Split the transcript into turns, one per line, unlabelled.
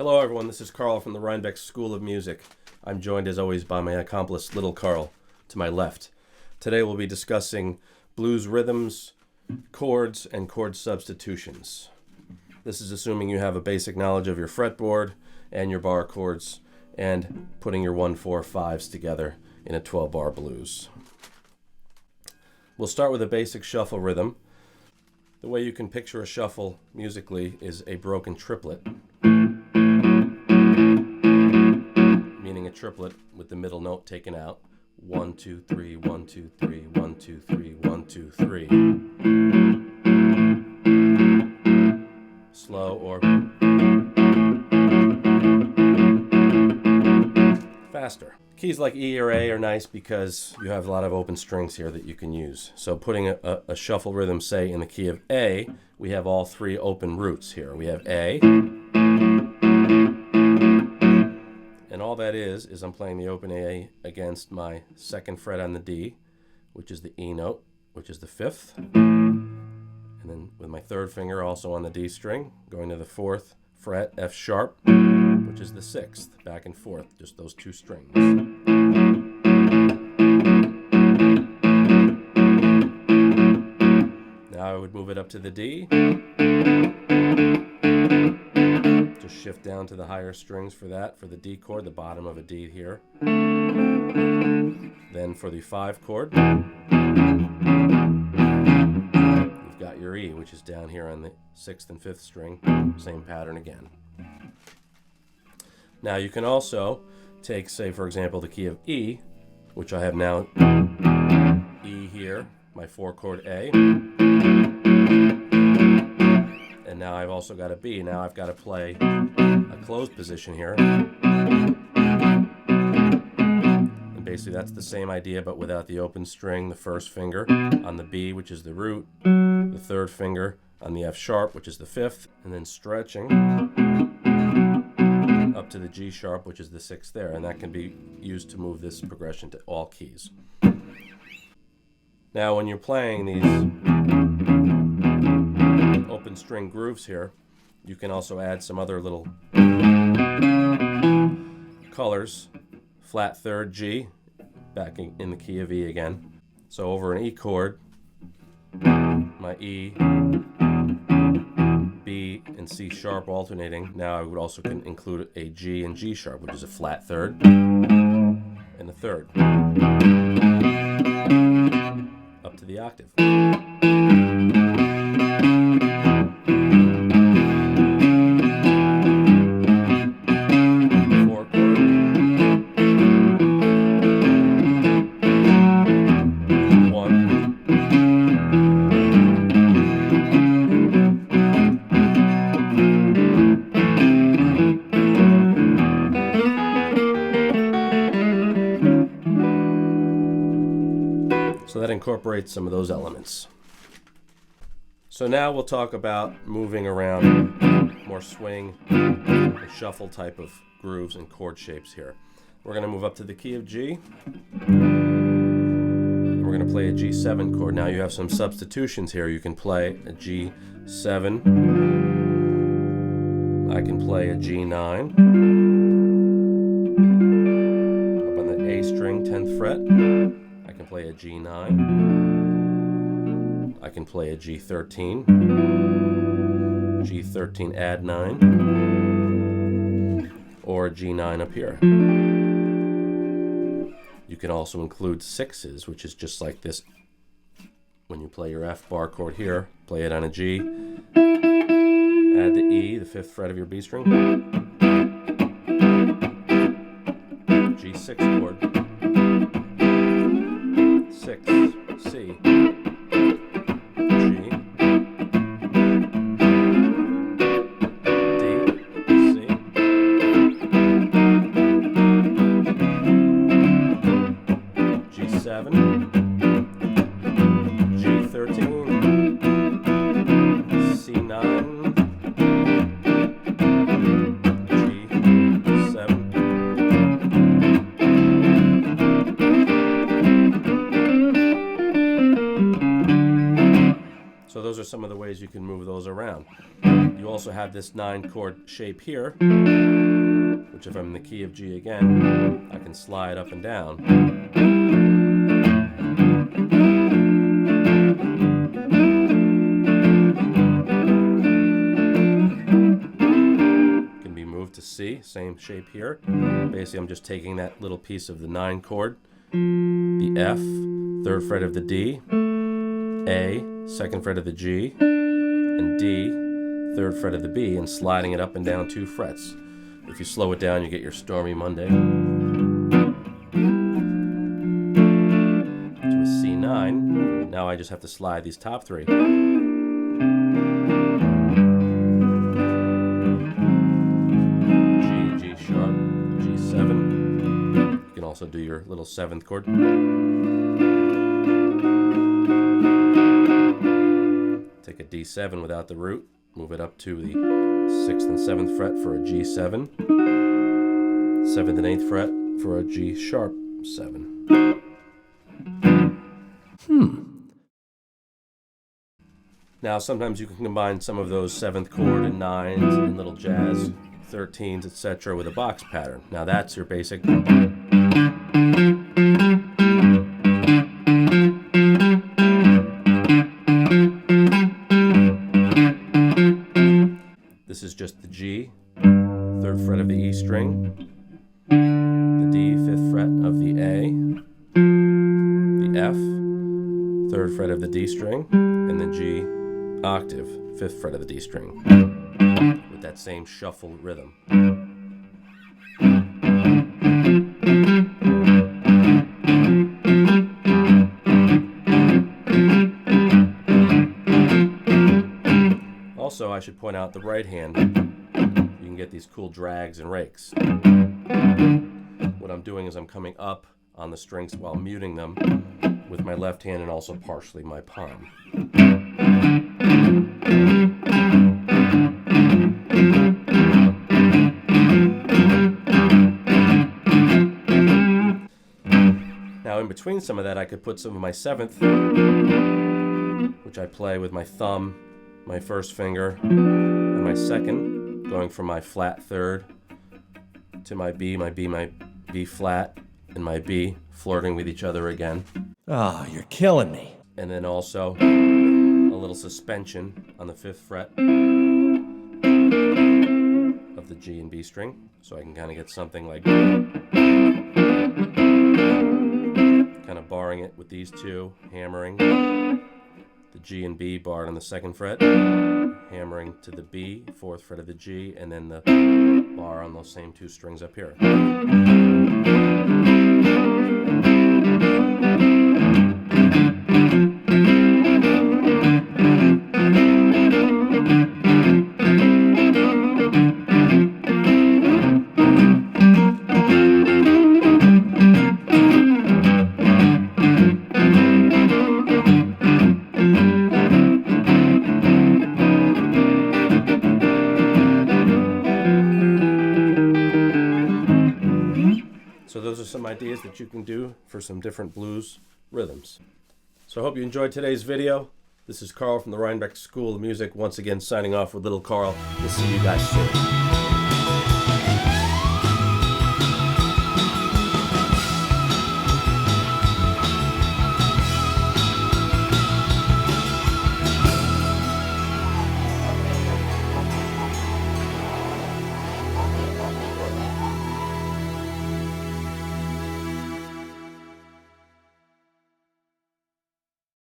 Hello everyone, this is Carl from the Rhinebeck School of Music. I'm joined as always by my accomplice Little Carl to my left. Today we'll be discussing blues rhythms, chords, and chord substitutions. This is assuming you have a basic knowledge of your fretboard and your bar chords and putting your 1-4-5s together in a 12-bar blues. We'll start with a basic shuffle rhythm. The way you can picture a shuffle musically is a broken triplet, meaning a triplet with the middle note taken out. 1, 2, 3, 1, 2, 3, 1, 2, 3, 1, 2, 3. Slow or faster. Keys like E or A are nice because you have a lot of open strings here that you can use. So putting a shuffle rhythm, say, in the key of A, we have all three open roots here. We have A, and all that is I'm playing the open A against my second fret on the D, which is the E note, which is the fifth, and then with my third finger also on the D string, going to the fourth fret, F sharp, which is the sixth, back and forth, just those two strings. Now I would move it up to the D, just shift down to the higher strings for that, for the D chord, the bottom of a D here. Then for the 5 chord, you've got your E, which is down here on the 6th and 5th string, same pattern again. Now you can also take, say, for example, the key of E, which I have now E here, my 4 chord A, and now I've also got a B. Now I've got to play a closed position here. And basically that's the same idea but without the open string, the first finger on the B, which is the root, the third finger on the F sharp, which is the fifth, and then stretching up to the G sharp, which is the sixth there, and that can be used to move this progression to all keys. Now when you're playing these open string grooves here, you can also add some other little colors. Flat third G, back in the key of E again. So over an E chord, my E, B, and C sharp alternating. Now I would also include a G and G sharp, which is a flat third and a third, up to the octave. So that incorporates some of those elements. So now we'll talk about moving around, more swing and shuffle type of grooves and chord shapes here. We're going to move up to the key of G. We're going to play a G7 chord. Now you have some substitutions here. You can play a G7. I can play a G9. Up on the A string, 10th fret. I can play a G9, I can play a G13, G13 add 9, or a G9 up here. You can also include sixes, which is just like this. When you play your F bar chord here, play it on a G, add the E, the 5th fret of your B string, G6 chord, 6, C, G, D, C, G7, G13, C9, So those are some of the ways you can move those around. You also have this 9-chord shape here, which if I'm in the key of G again, I can slide up and down. Can be moved to C, same shape here. Basically, I'm just taking that little piece of the 9 chord, the F, 3rd fret of the D, A, 2nd fret of the G, and D, 3rd fret of the B, and sliding it up and down 2 frets. If you slow it down, you get your Stormy Monday. To a C9. Now I just have to slide these top 3. G, G sharp, G7. You can also do your little 7th chord. Take a D7 without the root, move it up to the 6th and 7th fret for a G7, 7th and 8th fret for a G sharp 7. Now sometimes you can combine some of those 7th chord and 9s and little jazz 13s, etc. with a box pattern. Now that's your basic. This is just the G, 3rd fret of the E string, the D, 5th fret of the A, the F, 3rd fret of the D string, and the G octave, 5th fret of the D string, with that same shuffle rhythm. Also, I should point out the right hand. You can get these cool drags and rakes. What I'm doing is I'm coming up on the strings while muting them with my left hand and also partially my palm. Now in between some of that I could put some of my 7th, which I play with my thumb, my 1st finger, and my 2nd, going from my flat 3rd to my B flat, and my B, flirting with each other again.
Oh, you're killing me.
And then also a little suspension on the 5th fret of the G and B string, so I can kind of get something like kind of barring it with these two, hammering the G and B barred on the 2nd fret, hammering to the B, 4th fret of the G, and then the bar on those same 2 strings up here. So those are some ideas that you can do for some different blues rhythms. So I hope you enjoyed today's video. This is Carl from the Rhinebeck School of Music, once again signing off with Little Carl. We'll see you guys soon.